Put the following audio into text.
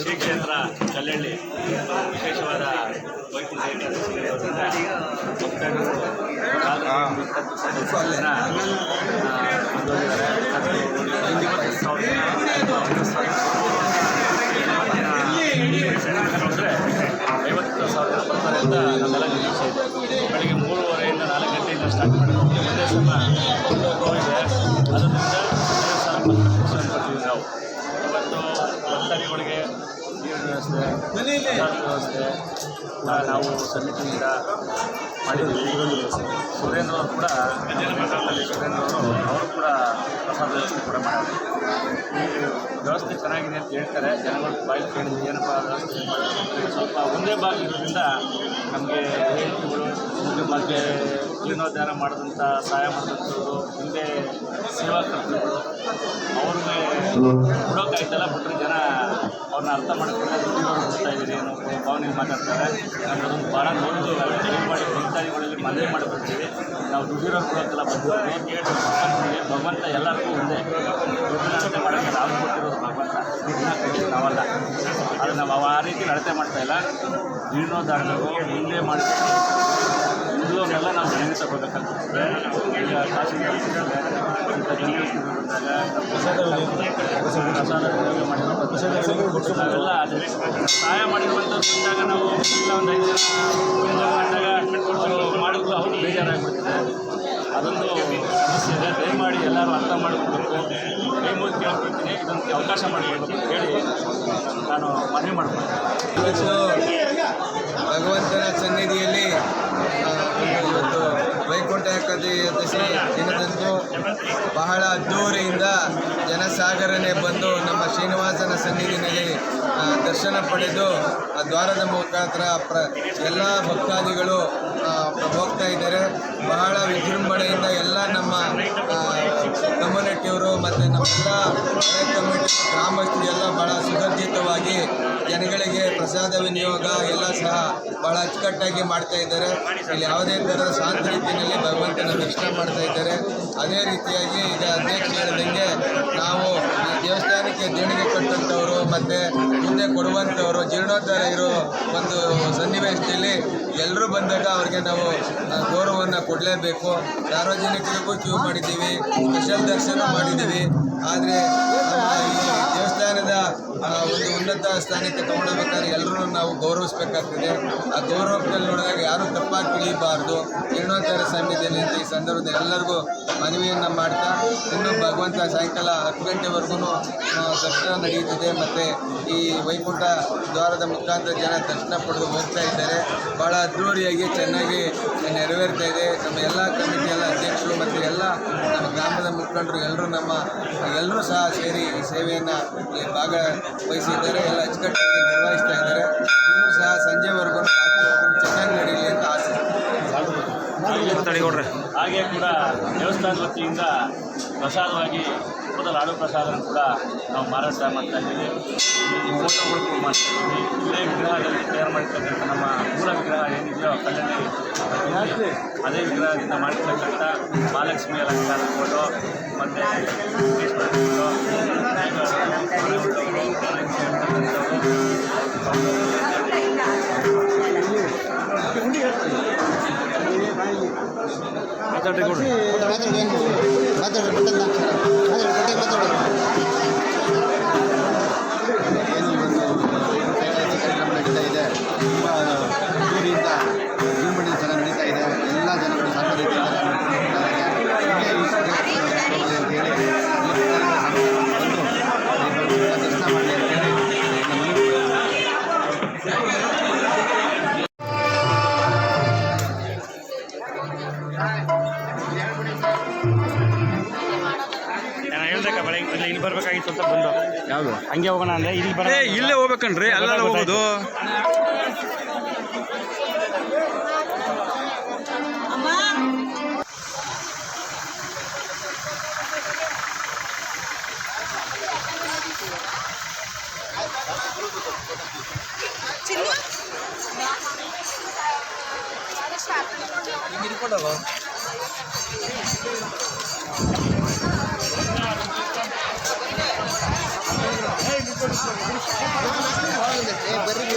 ಶ್ರೀ ಕ್ಷೇತ್ರ ಕಲ್ಲಳ್ಳಿ ವಿಶೇಷವಾದ ವೈಕುಂಠ ಅಂದರೆ 50,000 ಬರ್ತಾರೆ ಅಂತ ನಮ್ಮೆಲ್ಲ ನಿರೀಕ್ಷೆ ಇದೆ. ಬೆಳಗ್ಗೆ 3:30ಯಿಂದ 4 ಗಂಟೆಯಿಂದ ಸ್ಟಾರ್ಟ್ ಮಾಡಿದ್ರು. ಒಂದೇ ಸಮ ಇದೆ. ಅದರಿಂದ 50,000 ಕೊಡ್ತೀವಿ ನಾವು. ಇವತ್ತು ಭಕ್ತಾದಿಗಳಿಗೆ ನೀರಿನ ವ್ಯವಸ್ಥೆ ನಾವು ಸಮಿತಿಯಿಂದ ಮಾಡಿದ್ದೀವಿ. ಸುರೇಂದ್ರ ಅವರು ಕೂಡ ಸುರೇಂದ್ರ ಅವರು ಕೂಡ ಪ್ರಸಾದ ವ್ಯವಸ್ಥೆ ಕೂಡ ಮಾಡಿದ್ದಾರೆ. ಈ ವ್ಯವಸ್ಥೆ ಚೆನ್ನಾಗಿದೆ ಅಂತ ಹೇಳ್ತಾರೆ. ಜನಗಳು ಬಾಯಿ ಕೇಳಿದ್ವಿ ಏನಪ್ಪ ವ್ಯವಸ್ಥೆ ಮಾಡಿದ್ರೆ ಸ್ವಲ್ಪ ಒಂದೇ ಭಾಗ ಇರೋದ್ರಿಂದ ನಮಗೆ ಹೆಂಡತಿಗಳು ಬಗ್ಗೆ ಜೀರ್ಣೋದ್ಧಾರ ಮಾಡಿದಂಥ ಸಹಾಯ ಮಾಡಿದಂಥವ್ರು ಹಿಂದೆ ಸೇವಾ ಕರ್ತೃಗಳು ಅವ್ರಿಗೆ ಬಿಡೋಕ್ಕಾಯ್ತಲ್ಲ. ಬಿಟ್ಟರೆ ಜನ ಅವ್ರನ್ನ ಅರ್ಥ ಮಾಡ್ಕೊಂಡು ದುಡ್ಡಿರೋರು ಇದ್ದೀರಿ ಅನ್ನೋ ಭಾವನೆಗೆ ಮಾತಾಡ್ತಾರೆ. ನಮ್ಗೆ ಅದೊಂದು ಭಾಳ ನೋಡಿದ್ವಿ. ಮಾಡಿ ಭಕ್ತಾದಿಗಳಲ್ಲಿ ಮನವಿ ಮಾಡಿ ಬರ್ತೀವಿ. ನಾವು ದುಡ್ಡಿರೋರು ಬಿಡೋಕ್ಕೆಲ್ಲ ಬಂದಿದ್ದೀವಿ. ಭಗವಂತ ಎಲ್ಲರಿಗೂ ಒಂದೇ. ದುಡ್ಡು ನಡತೆ ಮಾಡೋಕ್ಕೆ ನಾವು ಕೊಟ್ಟಿರೋದು ಭಗವಂತ, ದುಡ್ಡನ್ನ ಕೊಟ್ಟಿದ್ದು ನಾವಲ್ಲ. ಆದರೆ ನಾವು ಆ ರೀತಿ ನಡತೆ ಮಾಡ್ತಾಯಿಲ್ಲ. ಜೀರ್ಣೋದ್ಧಾರಣೆಗೂ ಮುಂದೆ ಮಾಡಿ ಇಲ್ಲವನ್ನೆಲ್ಲ ನಾವು ಗಣನೆ ತಗೋಬೇಕಾಗ್ತದೆ. ಈಗ ತಹಸೀಲ್ದಾರ್ ಇಂಥ ಬಂದಾಗ ನಾವೆಲ್ಲ ಅದೇ ಸಹಾಯ ಮಾಡಿರುವಂಥದ್ದು ಬಂದಾಗ ನಾವು ಇಲ್ಲ ಒಂದು 5 ಜನ ಮಾಡಿದಾಗ ಅವರು ಮಾಡಿದ್ರು ಅವರು ಬೇಜಾರಾಗಿಬಿಡ್ತದೆ. ಅದೊಂದು ಸಮಸ್ಯೆ ಇದೆ. ದಯಮಾಡಿ ಎಲ್ಲರೂ ಅರ್ಥ ಮಾಡಿಕೊಡ್ಬೇಕು. ಕೈ ಮುಗಿ ಕೇಳ್ಕೊಳ್ತೀನಿ. ಇದೊಂದು ಅವಕಾಶ ಮಾಡಿ ಹೇಳಿ ನಾನು ಮನವಿ ಮಾಡ್ತೀನಿ. ಭಗವಂತನ ಸನ್ನಿಧಿಯಲ್ಲಿ ಇವತ್ತು ವೈಕುಂಠ ಏಕಾದಶಿ ದಿನದಂದು ಬಹಳ ಅದ್ದೂರಿಯಿಂದ ಜನ ಜನಸಾಗರನೇ ಬಂದು ನಮ್ಮ ಶ್ರೀನಿವಾಸನ ಸನ್ನಿಧಿನಲ್ಲಿ ದರ್ಶನ ಪಡೆದು ಆ ದ್ವಾರದ ಮುಖಾಂತರ ಎಲ್ಲ ಭಕ್ತಾದಿಗಳು ಹೋಗ್ತಾ ಇದ್ದಾರೆ. ಬಹಳ ವಿಜೃಂಭಣೆಯಿಂದ ಎಲ್ಲ ನಮ್ಮ ಕಮ್ಯುನಿಟಿಯವರು ಮತ್ತು ನಮ್ಮೆಲ್ಲ ಕಮ್ಯುನಿಟಿ ಗ್ರಾಮಸ್ಥರು ಎಲ್ಲ ಭಾಳ ಸುಸಜ್ಜಿತವಾಗಿ ಜನಗಳಿಗೆ ಪ್ರಸಾದ ವಿನಿಯೋಗ ಎಲ್ಲ ಸಹ ಭಾಳ ಅಚ್ಚುಕಟ್ಟಾಗಿ ಮಾಡ್ತಾ ಇದ್ದಾರೆ. ಇಲ್ಲಿ ಯಾವುದೇ ಥರದ ಶಾಂತ ರೀತಿಯಲ್ಲಿ ಭಗವಂತನ ದರ್ಶನ ಮಾಡ್ತಾ ಇದ್ದಾರೆ. ಅದೇ ರೀತಿಯಾಗಿ ಈಗ ಅಧ್ಯಕ್ಷ ಹೇಳಿದಂಗೆ ನಾವು ಈ ದೇವಸ್ಥಾನಕ್ಕೆ ದೇಣಿಗೆ ಕೊಟ್ಟಂಥವರು ಮತ್ತು ಮುಂದೆ ಕೊಡುವಂಥವರು ಜೀರ್ಣೋದ್ಧಾರ ಇರೋ ಒಂದು ಸನ್ನಿವೇಶದಲ್ಲಿ ಎಲ್ಲರೂ ಬಂದಾಗ ಅವ್ರಿಗೆ ನಾವು ಗೌರವವನ್ನು ಕೊಡಲೇಬೇಕು. ಸಾರ್ವಜನಿಕರಿಗೂ ಕ್ಯೂ ಮಾಡಿದ್ದೀವಿ, ಸ್ಪೆಷಲ್ ದರ್ಶನ ಮಾಡಿದ್ದೀವಿ. ಆದರೆ ಈ ದೇವಸ್ಥಾನದ ಒಂದು ಉನ್ನತ ಸ್ಥಾನಕ್ಕೆ ತಗೊಂಡೋಗ್ಬೇಕಾದ್ರೆ ಎಲ್ಲರೂ ನಾವು ಗೌರವಿಸಬೇಕಾಗ್ತದೆ. ಆ ಗೌರವದಲ್ಲಿ ನೋಡಿದಾಗ ಯಾರೂ ತಪ್ಪಾಗಿ ತಿಳಿಯಬಾರ್ದು. ಜೀರ್ಣೋದ್ಧಾರ ಸಮಿತಿಯಲ್ಲಿ ಈ ಸಂದರ್ಭದಲ್ಲಿ ಎಲ್ಲರಿಗೂ ಮನವಿಯನ್ನು ಮಾಡ್ತಾ ಇನ್ನೂ ಭಗವಂತ ಸಾಯಂಕಾಲ 10 ಗಂಟೆವರೆಗೂ ದರ್ಶನ ನಡೆಯುತ್ತಿದೆ. ಮತ್ತು ಈ ವೈಕುಂಠ ದ್ವಾರದ ಮುಖಾಂತರ ಜನ ದರ್ಶನ ಪಡೆದು ಹೋಗ್ತಾ ಇದ್ದಾರೆ. ಭಾಳ ಅದ್ಧೂರಿಯಾಗಿ ಚೆನ್ನಾಗಿ ನೆರವೇರ್ತಾ ಇದೆ. ನಮ್ಮ ಎಲ್ಲ ಕಮಿಟಿ ಎಲ್ಲ ಅಧ್ಯಕ್ಷರು ಮತ್ತು ಎಲ್ಲ ನಮ್ಮ ಗ್ರಾಮದ ಮುಖಂಡರು ಎಲ್ಲರೂ ಸಹ ಸೇರಿ ಈ ಸೇವೆಯನ್ನು ಇಲ್ಲಿ ಭಾಗವಹಿಸಿದ್ದಾರೆ. ಎಲ್ಲ ಅಚ್ಚುಕಟ್ಟಾಗಿ ನಿರ್ವಹಿಸ್ತಾ ಇದ್ದಾರೆ. ಇನ್ನೂ ಸಹ ಸಂಜೆವರೆಗೂ ಚೆನ್ನಾಗಿ ನಡೆಯಲಿ ಅಂತ ಹಾಗೆ ಕೂಡ ದೇವಸ್ಥಾನದ ವತಿಯಿಂದ ಪ್ರಸಾದವಾಗಿ ತುಪ್ಪದ ಲಾಡು ಪ್ರಸಾದ ಕೂಡ ನಾವು ಮಾರಾಟ ಮಾಡ್ತಾ ಇದ್ದೀವಿ. ಈ ಫೋಟೋಗಳು ಮಾಡ್ತಾ ಇದ್ದೀವಿ. ಇದೇ ವಿಗ್ರಹದಲ್ಲಿ ತಯಾರು ಮಾಡಿರ್ತಕ್ಕಂಥ ನಮ್ಮ ಮೂಲ ವಿಗ್ರಹ ಏನಿದೆಯೋ ಕಲ್ಲಲ್ಲಿ ಅದೇ ವಿಗ್ರಹದಿಂದ ಮಾಡಿರ್ತಕ್ಕಂಥ ಮಹಾಲಕ್ಷ್ಮಿ ಅಲಂಕಾರ ಫೋಟೋ ಮತ್ತು ಫೋಟೋ ಇಲ್ಲಿ ಬರ್ಬೇಕಾಗಿತ್ತು ಅಂತ ಬಂದು ಯಾವುದು ಹಂಗೆ ಹೋಗೋಣ ಅಂದರೆ ಇಲ್ಲಿ ಬರ ಇಲ್ಲೇ ಹೋಗ್ಬೇಕನ್ರಿ ಅಲ್ಲ ಹೋಗೋದು. ಬರ್ರಿ